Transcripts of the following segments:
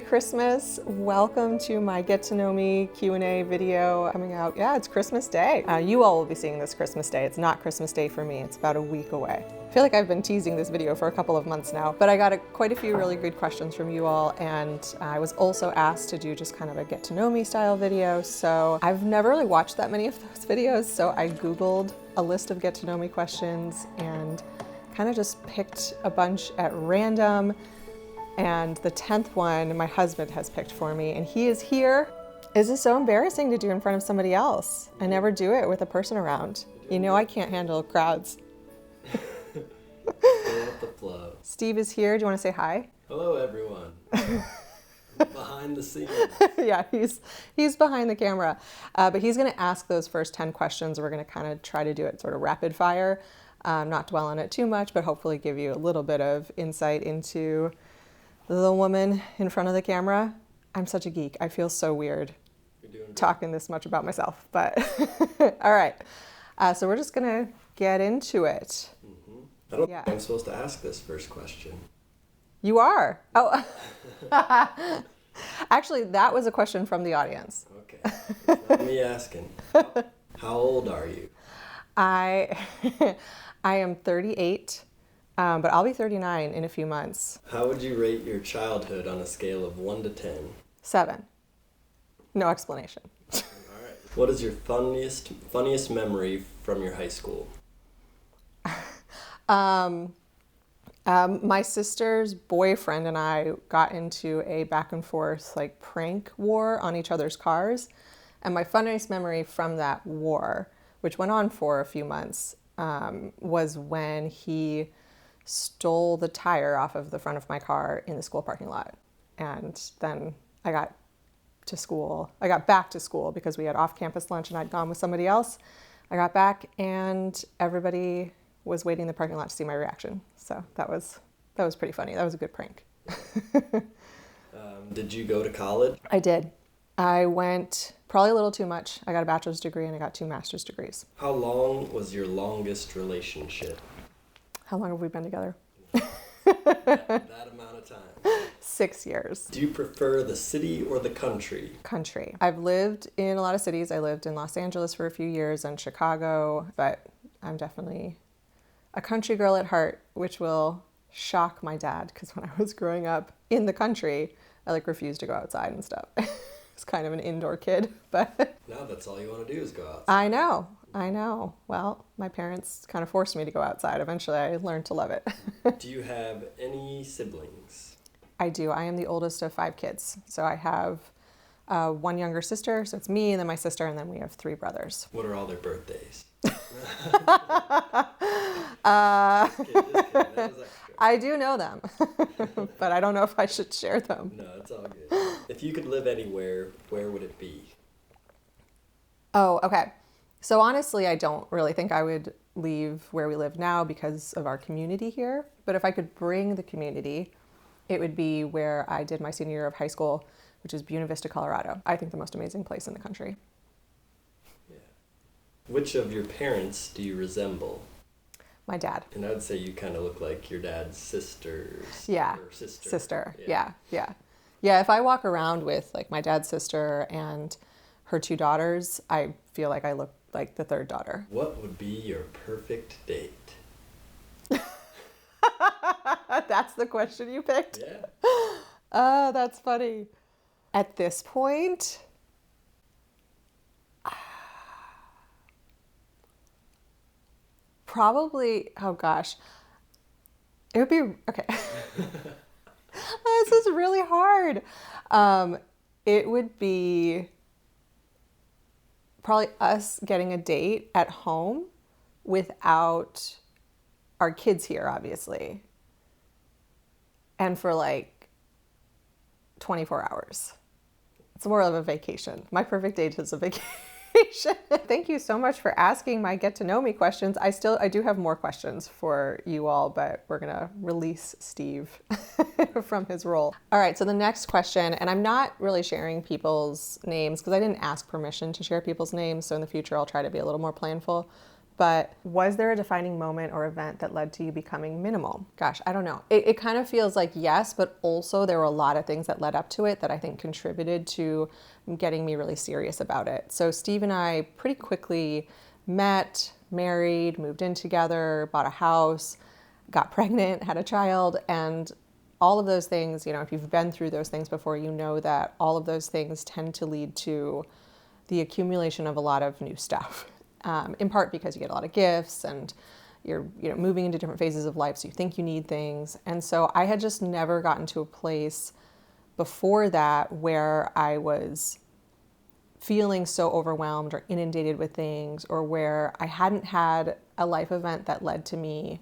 Christmas. Welcome to my Get to Know Me Q&A video coming out. Yeah, it's Christmas Day. You all will be seeing this Christmas Day. It's not Christmas Day for me. It's about a week away. I feel like I've been teasing this video for a couple of months now, but I got quite a few really good questions from you all, and I was also asked to do just kind of a get to know me style video. So I've never really watched that many of those videos, so I Googled a list of get to know me questions and kind of just picked a bunch at random. And the 10th one, my husband has picked for me, and he is here. Is this so embarrassing to do in front of somebody else? I never do it with a person around. You know I can't handle crowds. Go with the flow. Steve is here. Do you want to say hi? Hello, everyone. Behind the scenes. Yeah, he's behind the camera. But he's going to ask those first 10 questions. We're going to kind of try to do it sort of rapid fire, not dwell on it too much, but hopefully give you a little bit of insight into the woman in front of the camera. I'm such a geek. I feel so weird talking this much about myself, but all right. So we're just gonna get into it. Mm-hmm. I don't think I'm supposed to ask this first question. You are. Oh, actually, that was a question from the audience. Okay, it's not me asking. How old are you? I am 38. But I'll be 39 in a few months. How would you rate your childhood on a scale of 1 to 10? 7. No explanation. All right. What is your funniest memory from your high school? My sister's boyfriend and I got into a back and forth like prank war on each other's cars. And my funniest memory from that war, which went on for a few months, was when he stole the tire off of the front of my car in the school parking lot. And then I got back to school because we had off-campus lunch and I'd gone with somebody else. I got back and everybody was waiting in the parking lot to see my reaction. So that was pretty funny. That was a good prank. Did you go to college? I did. I went probably a little too much. I got a bachelor's degree and I got 2 master's degrees. How long was your longest relationship? How long have we been together? That amount of time. 6 years. Do you prefer the city or the country? Country. I've lived in a lot of cities. I lived in Los Angeles for a few years and Chicago, but I'm definitely a country girl at heart, which will shock my dad because when I was growing up in the country, I refused to go outside and stuff. I was kind of an indoor kid, but now that's all you want to do is go outside. I know. Well, my parents kind of forced me to go outside. Eventually, I learned to love it. Do you have any siblings? I do. I am the oldest of 5 kids. So I have 1 younger sister, so it's me, and then my sister, and then we have 3 brothers. What are all their birthdays? I do know them, but I don't know if I should share them. No, it's all good. If you could live anywhere, where would it be? Oh, okay. So honestly, I don't really think I would leave where we live now because of our community here. But if I could bring the community, it would be where I did my senior year of high school, which is Buena Vista, Colorado. I think the most amazing place in the country. Yeah. Which of your parents do you resemble? My dad. And I would say you kind of look like your dad's sister's. Yeah. Or sister. Sister. Yeah. Yeah, if I walk around with my dad's sister and her 2 daughters, I feel like I look like the 3rd daughter. What would be your perfect date? That's the question you picked? Yeah. Oh, that's funny. At this point, probably, oh gosh, it would be, okay. This is really hard. It would be probably us getting a date at home without our kids here, obviously. And for 24 hours. It's more of a vacation. My perfect date is a vacation. Thank you so much for asking my get to know me questions. I do have more questions for you all, but we're gonna release Steve from his role. All right, so the next question, and I'm not really sharing people's names because I didn't ask permission to share people's names. So in the future, I'll try to be a little more planful. But was there a defining moment or event that led to you becoming minimal? Gosh, I don't know. It kind of feels like yes, but also there were a lot of things that led up to it that I think contributed to getting me really serious about it. So Steve and I pretty quickly met, married, moved in together, bought a house, got pregnant, had a child, and all of those things, you know, if you've been through those things before, you know that all of those things tend to lead to the accumulation of a lot of new stuff. In part because you get a lot of gifts and you're moving into different phases of life, so you think you need things. And so I had just never gotten to a place before that where I was feeling so overwhelmed or inundated with things, or where I hadn't had a life event that led to me,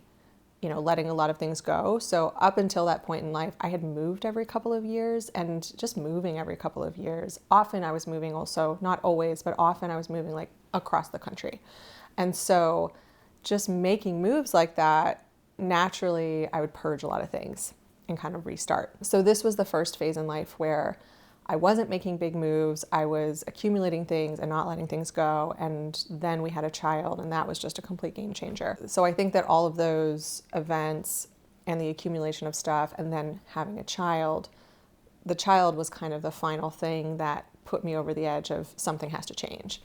you know, letting a lot of things go. So up until that point in life, I had moved every couple of years, and just moving every couple of years. Often I was moving also, not always, but often I was moving like across the country. And so just making moves like that, naturally I would purge a lot of things and kind of restart. So this was the first phase in life where I wasn't making big moves. I was accumulating things and not letting things go. And then we had a child, and that was just a complete game changer. So I think that all of those events and the accumulation of stuff, and then having a child, the child was kind of the final thing that put me over the edge of something has to change.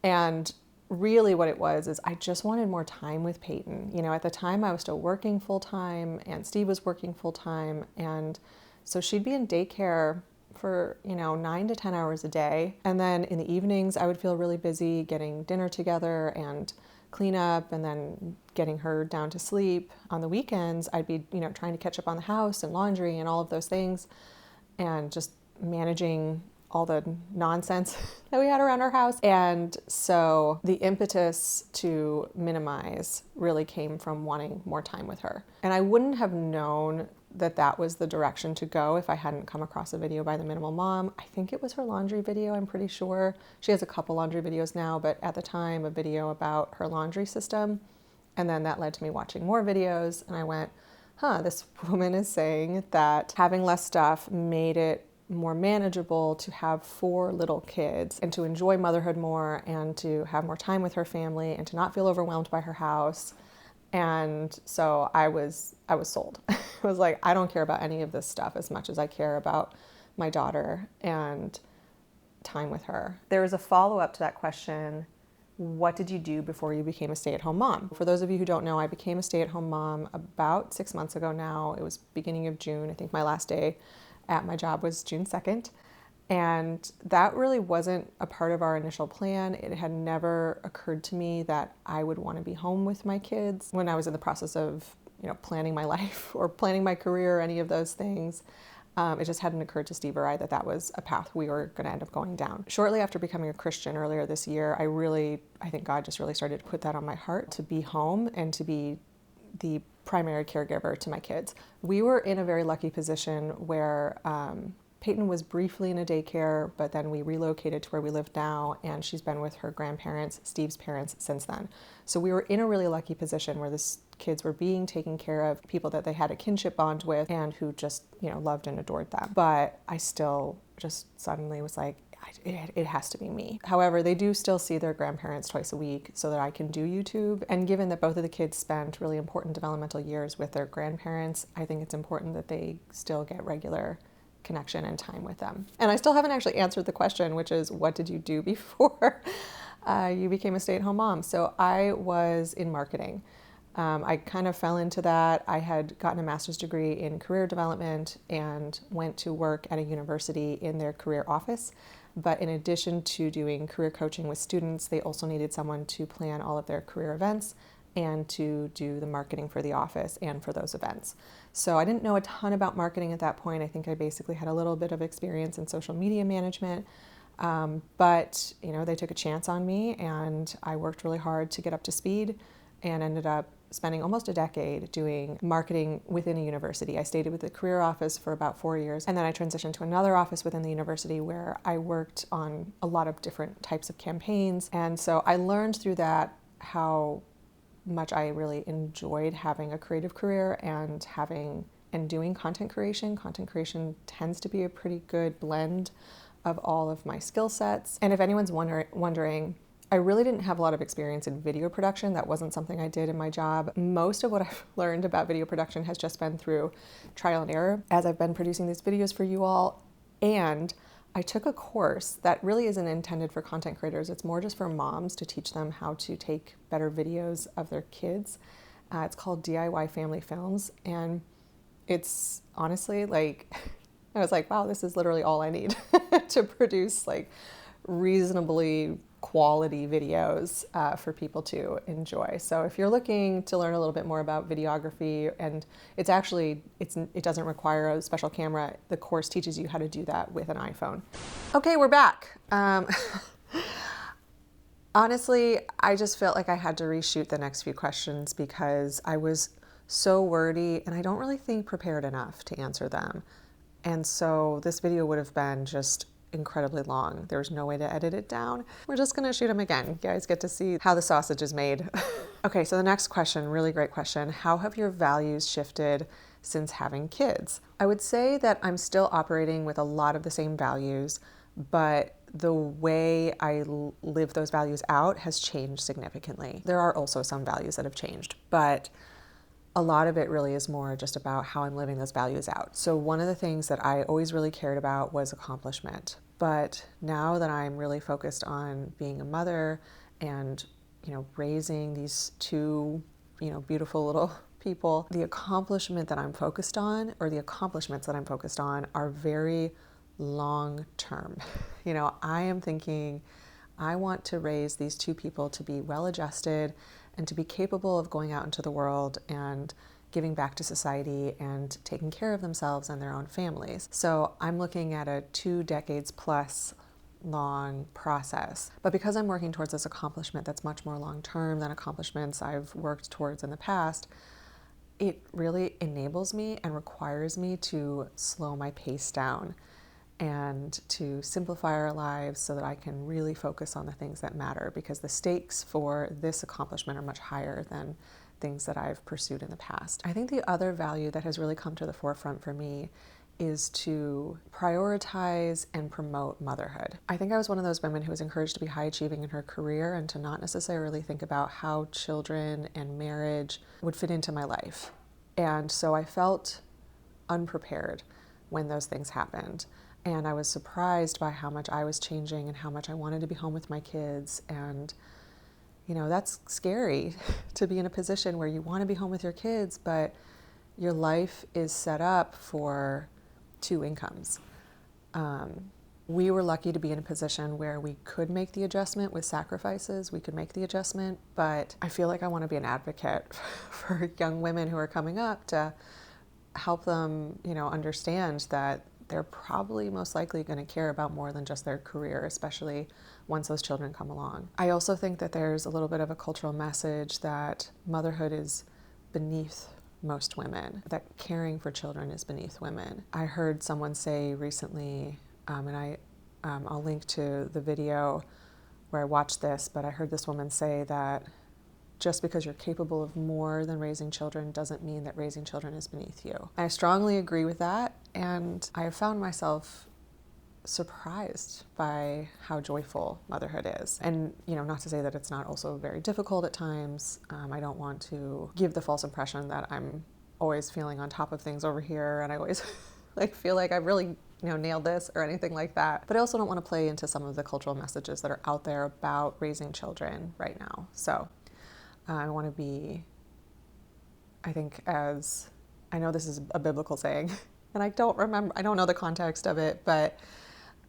And really what it was is I just wanted more time with Peyton. You know, at the time I was still working full time, and Steve was working full time. And so she'd be in daycare for, 9 to 10 hours a day. And then in the evenings, I would feel really busy getting dinner together and clean up, and then getting her down to sleep. On the weekends, I'd be, trying to catch up on the house and laundry and all of those things, and just managing all the nonsense that we had around our house. And so the impetus to minimize really came from wanting more time with her. And I wouldn't have known that that was the direction to go if I hadn't come across a video by the Minimal Mom. I think it was her laundry video, I'm pretty sure. She has a couple laundry videos now, but at the time, a video about her laundry system. And then that led to me watching more videos, and I went, this woman is saying that having less stuff made it more manageable to have 4 little kids, and to enjoy motherhood more, and to have more time with her family, and to not feel overwhelmed by her house. And so I was sold. I was like, I don't care about any of this stuff as much as I care about my daughter and time with her. There was a follow-up to that question: what did you do before you became a stay-at-home mom? For those of you who don't know, I became a stay-at-home mom about 6 months ago now. It was beginning of June. I think my last day at my job was June 2nd. And that really wasn't a part of our initial plan. It had never occurred to me that I would want to be home with my kids when I was in the process of, planning my life or planning my career or any of those things. It just hadn't occurred to Steve or I that that was a path we were going to end up going down. Shortly after becoming a Christian earlier this year, I think God just really started to put that on my heart, to be home and to be the primary caregiver to my kids. We were in a very lucky position where Peyton was briefly in a daycare, but then we relocated to where we live now, and she's been with her grandparents, Steve's parents, since then. So we were in a really lucky position where the kids were being taken care of, people that they had a kinship bond with, and who just, loved and adored them. But I still just suddenly was like, it has to be me. However, they do still see their grandparents twice a week so that I can do YouTube. And given that both of the kids spent really important developmental years with their grandparents, I think it's important that they still get regular connection and time with them. And I still haven't actually answered the question, which is, what did you do before you became a stay-at-home mom? So I was in marketing. I kind of fell into that. I had gotten a master's degree in career development and went to work at a university in their career office. But in addition to doing career coaching with students, they also needed someone to plan all of their career events and to do the marketing for the office and for those events. So I didn't know a ton about marketing at that point. I think I basically had a little bit of experience in social media management. But they took a chance on me, and I worked really hard to get up to speed, and ended up spending almost a decade doing marketing within a university. I stayed with the career office for about 4 years, and then I transitioned to another office within the university where I worked on a lot of different types of campaigns. And so I learned through that how much I really enjoyed having a creative career and doing content creation. Content creation tends to be a pretty good blend of all of my skill sets. And if anyone's wondering, I really didn't have a lot of experience in video production. That wasn't something I did in my job. Most of what I've learned about video production has just been through trial and error as I've been producing these videos for you all. And I took a course that really isn't intended for content creators. It's more just for moms to teach them how to take better videos of their kids. It's called DIY Family Films. And it's honestly like, I was like, wow, this is literally all I need to produce like reasonably quality videos for people to enjoy. So if you're looking to learn a little bit more about videography, and it doesn't require a special camera, the course teaches you how to do that with an iPhone. Okay, we're back. Honestly, I just felt like I had to reshoot the next few questions because I was so wordy and I don't really think prepared enough to answer them. And so this video would have been just incredibly long. There's no way to edit it down. We're just gonna shoot them again. You guys get to see how the sausage is made. Okay, so the next question, really great question. How have your values shifted since having kids? I would say that I'm still operating with a lot of the same values, but the way I live those values out has changed significantly. There are also some values that have changed, but a lot of it really is more just about how I'm living those values out. So one of the things that I always really cared about was accomplishment. But now that I'm really focused on being a mother and, raising these two, beautiful little people, the accomplishment that I'm focused on, or the accomplishments that I'm focused on, are very long term. I am thinking I want to raise these two people to be well-adjusted and to be capable of going out into the world and giving back to society and taking care of themselves and their own families. So I'm looking at a 2 decades plus long process. But because I'm working towards this accomplishment that's much more long-term than accomplishments I've worked towards in the past, it really enables me and requires me to slow my pace down and to simplify our lives so that I can really focus on the things that matter, because the stakes for this accomplishment are much higher than things that I've pursued in the past. I think the other value that has really come to the forefront for me is to prioritize and promote motherhood. I think I was one of those women who was encouraged to be high achieving in her career and to not necessarily think about how children and marriage would fit into my life. And so I felt unprepared when those things happened. And I was surprised by how much I was changing and how much I wanted to be home with my kids. And, that's scary to be in a position where you want to be home with your kids, but your life is set up for 2 incomes. We were lucky to be in a position where we could make the adjustment with sacrifices. We could make the adjustment, but I feel like I want to be an advocate for young women who are coming up to help them, understand that they're probably most likely going to care about more than just their career, especially once those children come along. I also think that there's a little bit of a cultural message that motherhood is beneath most women, that caring for children is beneath women. I heard someone say recently, and I'll link to the video where I watched this, but I heard this woman say that just because you're capable of more than raising children doesn't mean that raising children is beneath you. I strongly agree with that, and I have found myself surprised by how joyful motherhood is. And, not to say that it's not also very difficult at times. I don't want to give the false impression that I'm always feeling on top of things over here and I always feel like I've really nailed this or anything like that. But I also don't want to play into some of the cultural messages that are out there about raising children right now. So I want to be, I know this is a biblical saying, and I don't know the context of it, but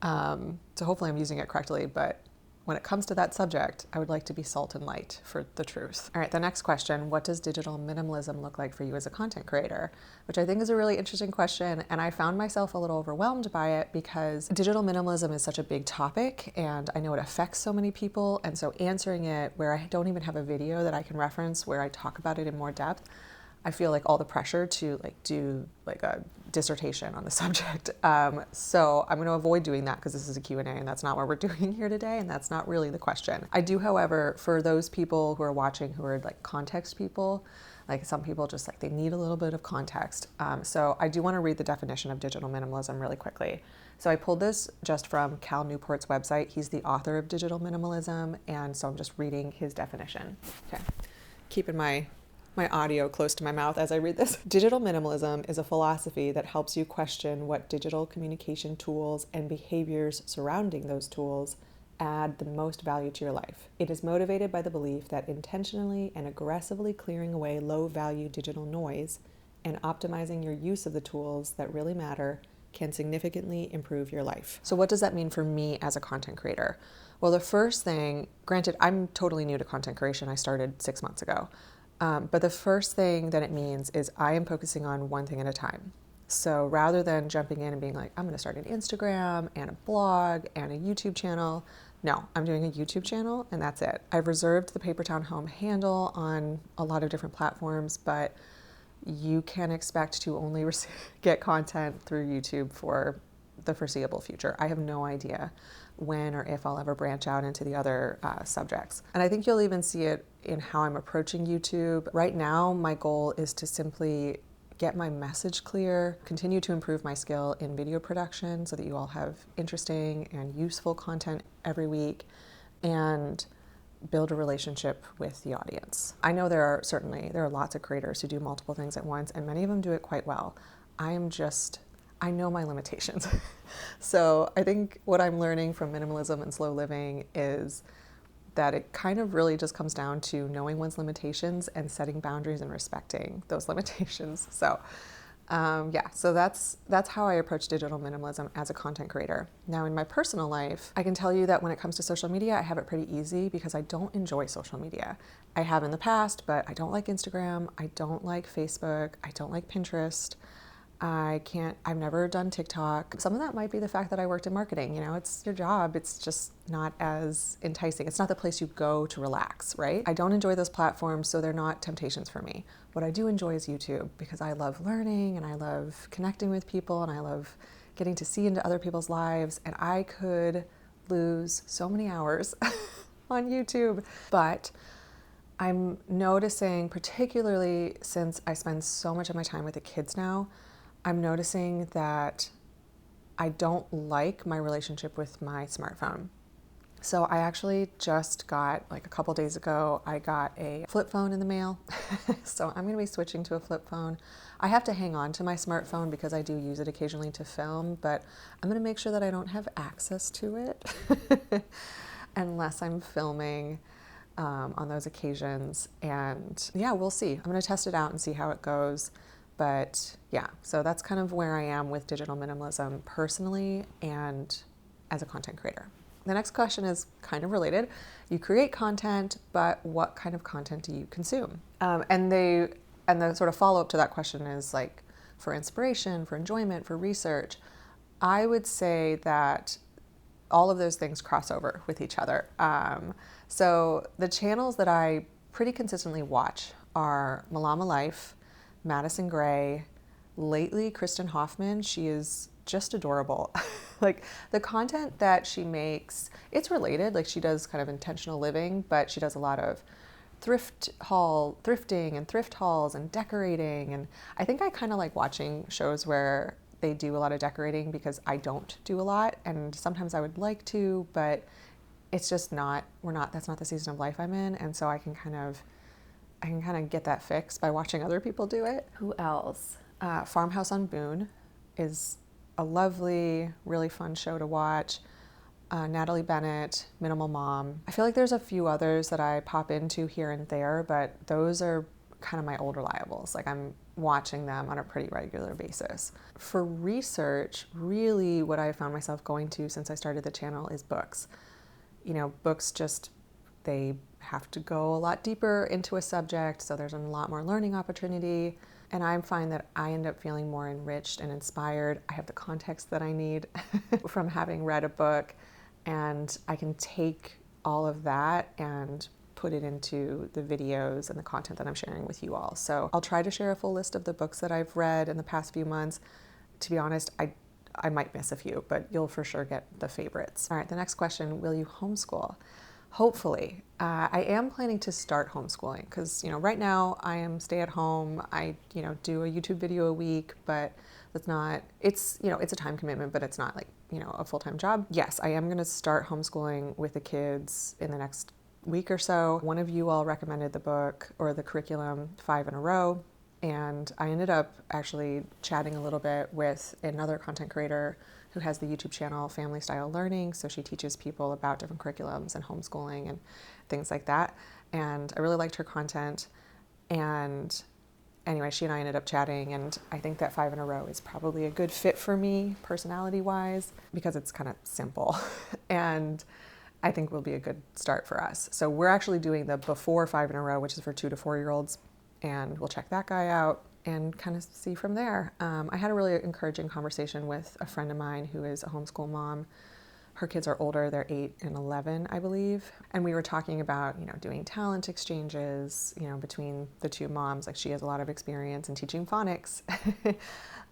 so hopefully I'm using it correctly, but when it comes to that subject, I would like to be salt and light for the truth. All right, the next question, what does digital minimalism look like for you as a content creator? Which I think is a really interesting question, and I found myself a little overwhelmed by it because digital minimalism is such a big topic, and I know it affects so many people, and so answering it where I don't even have a video that I can reference where I talk about it in more depth, I feel like all the pressure to do a dissertation on the subject. So I'm going to avoid doing that because this is a Q&A and that's not what we're doing here today, and that's not really the question. I do, however, for those people who are watching who are context people, some people just they need a little bit of context. So I do want to read the definition of digital minimalism really quickly. So I pulled this just from Cal Newport's website. He's the author of Digital Minimalism, and so I'm just reading his definition. Okay, keeping my audio close to my mouth as I read this. Digital minimalism is a philosophy that helps you question what digital communication tools and behaviors surrounding those tools add the most value to your life. It is motivated by the belief that intentionally and aggressively clearing away low-value digital noise and optimizing your use of the tools that really matter can significantly improve your life. So what does that mean for me as a content creator? Well, the first thing, granted, I'm totally new to content creation. I started 6 months ago. But the first thing that it means is I am focusing on one thing at a time. So rather than jumping in and being like, I'm going to start an Instagram and a blog and a YouTube channel, no, I'm doing a YouTube channel and that's it. I've reserved the Papertown Home handle on a lot of different platforms, but you can expect to only get content through YouTube for the foreseeable future. I have no idea when or if I'll ever branch out into the other subjects. And I think you'll even see it in how I'm approaching YouTube. Right now, my goal is to simply get my message clear, continue to improve my skill in video production so that you all have interesting and useful content every week, and build a relationship with the audience. I know there are lots of creators who do multiple things at once, and many of them do it quite well. I know my limitations. So I think what I'm learning from minimalism and slow living is that it kind of really just comes down to knowing one's limitations and setting boundaries and respecting those limitations. So so that's how I approach digital minimalism as a content creator. Now in my personal life, I can tell you that when it comes to social media, I have it pretty easy because I don't enjoy social media. I have in the past, but I don't like Instagram, I don't like Facebook, I don't like Pinterest. I've never done TikTok. Some of that might be the fact that I worked in marketing. It's your job. It's just not as enticing. It's not the place you go to relax, right? I don't enjoy those platforms, so they're not temptations for me. What I do enjoy is YouTube because I love learning and I love connecting with people and I love getting to see into other people's lives. And I could lose so many hours on YouTube. But I'm noticing, particularly since I spend so much of my time with the kids now, I'm noticing that I don't like my relationship with my smartphone. So I actually just got, like a couple days ago, I got a flip phone in the mail. So I'm going to be switching to a flip phone. I have to hang on to my smartphone because I do use it occasionally to film, but I'm going to make sure that I don't have access to it unless I'm filming on those occasions. And yeah, we'll see. I'm going to test it out and see how it goes. But yeah, so that's kind of where I am with digital minimalism personally and as a content creator. The next question is kind of related. You create content, but what kind of content do you consume? And the sort of follow-up to that question is like for inspiration, for enjoyment, for research. I would say that all of those things cross over with each other. So the channels that I pretty consistently watch are Malama Life, Madison Gray, lately Kristen Hoffman. She is just adorable. Like the content that she makes, it's related. Like she does kind of intentional living, but she does a lot of thrifting and thrift hauls and decorating. And I think I kind of like watching shows where they do a lot of decorating because I don't do a lot. And sometimes I would like to, but it's just that's not the season of life I'm in. And so I can kind of get that fixed by watching other people do it. Who else? Farmhouse on Boone is a lovely, really fun show to watch. Natalie Bennett, Minimal Mom. I feel like there's a few others that I pop into here and there, but those are kind of my old reliables. Like I'm watching them on a pretty regular basis. For research, really what I found myself going to since I started the channel is books. Books they have to go a lot deeper into a subject, so there's a lot more learning opportunity. And I find that I end up feeling more enriched and inspired. I have the context that I need from having read a book, and I can take all of that and put it into the videos and the content that I'm sharing with you all. So I'll try to share a full list of the books that I've read in the past few months. To be honest, I might miss a few, but you'll for sure get the favorites. All right, the next question, will you homeschool? Hopefully. I am planning to start homeschooling because, right now I am stay at home. I, do a YouTube video a week, but it's a time commitment, but it's not like a full-time job. Yes, I am going to start homeschooling with the kids in the next week or so. One of you all recommended the book or the curriculum 5 in a Row, and I ended up actually chatting a little bit with another content creator who has the YouTube channel Family Style Learning. So she teaches people about different curriculums and homeschooling and things like that. And I really liked her content. And anyway, she and I ended up chatting, and I think that 5 in a Row is probably a good fit for me personality-wise because it's kind of simple. And I think will be a good start for us. So we're actually doing the before 5 in a Row, which is for 2 to 4 year olds, and we'll check that guy out and kind of see from there. I had a really encouraging conversation with a friend of mine who is a homeschool mom. Her kids are older, they're 8 and 11, I believe. And we were talking about, doing talent exchanges, between the two moms. Like, she has a lot of experience in teaching phonics.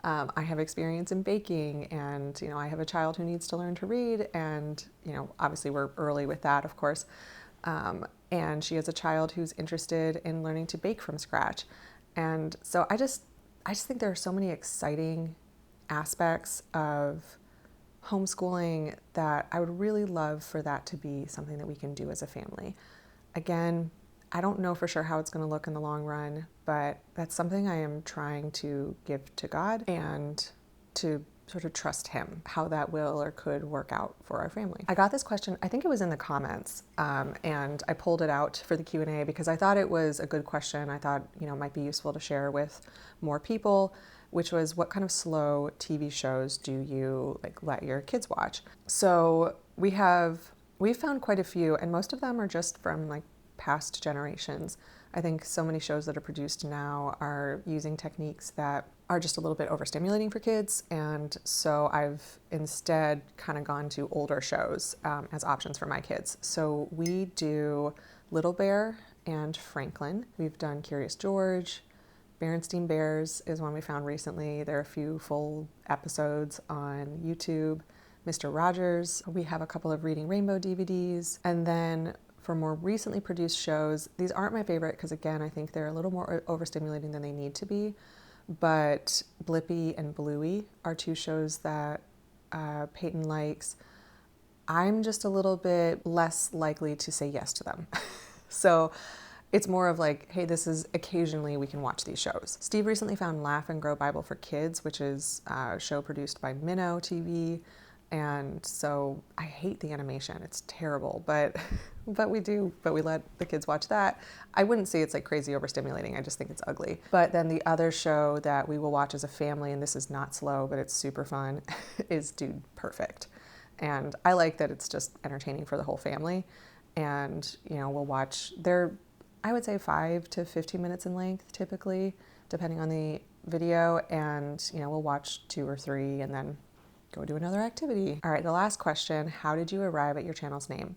I have experience in baking, and, I have a child who needs to learn to read. And, obviously we're early with that, of course. And she has a child who's interested in learning to bake from scratch. And so I just think there are so many exciting aspects of homeschooling that I would really love for that to be something that we can do as a family. Again, I don't know for sure how it's going to look in the long run, but that's something I am trying to give to God and to sort of trust Him, how that will or could work out for our family. I got this question, I think it was in the comments, and I pulled it out for the Q&A because I thought it was a good question. I thought, it might be useful to share with more people, which was, what kind of slow TV shows do you let your kids watch? So we've found quite a few, and most of them are just from past generations. I think so many shows that are produced now are using techniques that are just a little bit overstimulating for kids, and so I've instead kind of gone to older shows as options for my kids. So we do Little Bear and Franklin. We've done Curious George. Berenstein Bears is one we found recently. There are a few full episodes on YouTube. Mr. Rogers. We have a couple of Reading Rainbow DVDs. And then for more recently produced shows, these aren't my favorite because, again, I think they're a little more overstimulating than they need to be. But Blippi and Bluey are two shows that Peyton likes. I'm just a little bit less likely to say yes to them. So it's more of hey, this is occasionally we can watch these shows. Steve recently found Laugh and Grow Bible for Kids, which is a show produced by Minno TV. And so I hate the animation. It's terrible, but we let the kids watch that. I wouldn't say it's crazy overstimulating. I just think it's ugly. But then the other show that we will watch as a family, and this is not slow, but it's super fun, is Dude Perfect. And I like that it's just entertaining for the whole family. And, we'll watch, I would say 5 to 15 minutes in length, typically, depending on the video. And, we'll watch 2 or 3 and then go do another activity. All right, the last question, how did you arrive at your channel's name?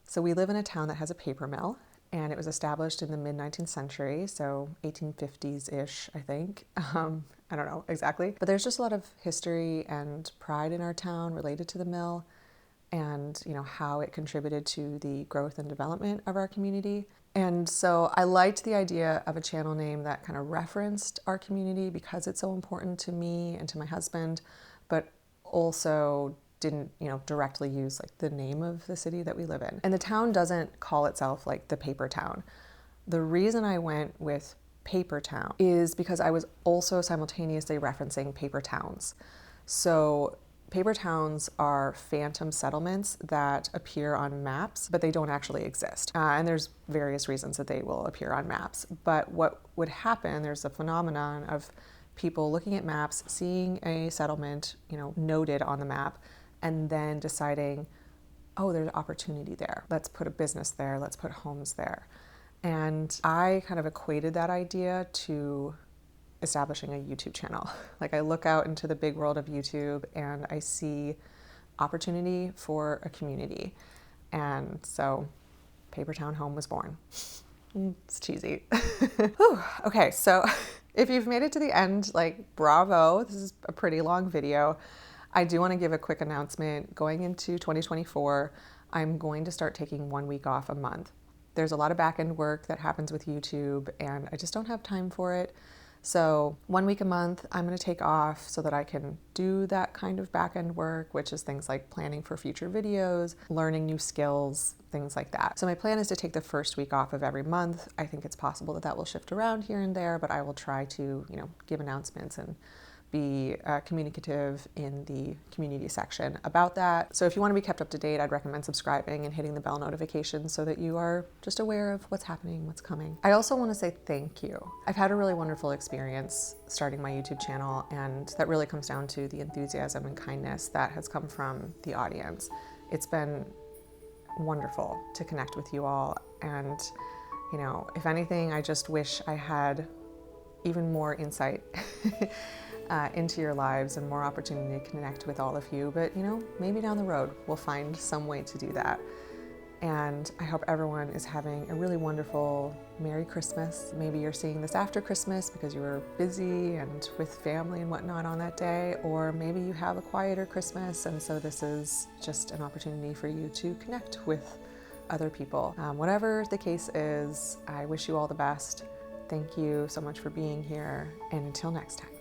So we live in a town that has a paper mill, and it was established in the mid-19th century, so 1850s-ish, I think. I don't know exactly. But there's just a lot of history and pride in our town related to the mill and, how it contributed to the growth and development of our community. And so I liked the idea of a channel name that kind of referenced our community because it's so important to me and to my husband, but also didn't, directly use the name of the city that we live in. And the town doesn't call itself the paper town. The reason I went with paper town is because I was also simultaneously referencing paper towns. So paper towns are phantom settlements that appear on maps, but they don't actually exist. And there's various reasons that they will appear on maps. But what would happen, there's a phenomenon of people looking at maps, seeing a settlement, noted on the map, and then deciding, oh, there's opportunity there. Let's put a business there. Let's put homes there. And I kind of equated that idea to establishing a YouTube channel. I look out into the big world of YouTube and I see opportunity for a community. And so Paper Town Home was born. It's cheesy. Whew. Okay, so if you've made it to the end, bravo. This is a pretty long video. I do want to give a quick announcement. Going into 2024, I'm going to start taking 1 week off a month. There's a lot of back-end work that happens with YouTube, and I just don't have time for it. So 1 week a month, I'm going to take off so that I can do that kind of back-end work, which is things like planning for future videos, learning new skills, things like that. So my plan is to take the first week off of every month. I think it's possible that that will shift around here and there, but I will try to, give announcements and be communicative in the community section about that. So if you want to be kept up to date, I'd recommend subscribing and hitting the bell notification so that you are just aware of what's happening, what's coming. I also want to say thank you. I've had a really wonderful experience starting my YouTube channel, and that really comes down to the enthusiasm and kindness that has come from the audience. It's been wonderful to connect with you all, and if anything, I just wish I had even more insight into your lives and more opportunity to connect with all of you. But maybe down the road we'll find some way to do that. And I hope everyone is having a really wonderful Merry Christmas. Maybe you're seeing this after Christmas because you were busy and with family and whatnot on that day, or maybe you have a quieter Christmas and so this is just an opportunity for you to connect with other people. Whatever the case is, I wish you all the best. Thank you so much for being here, and until next time.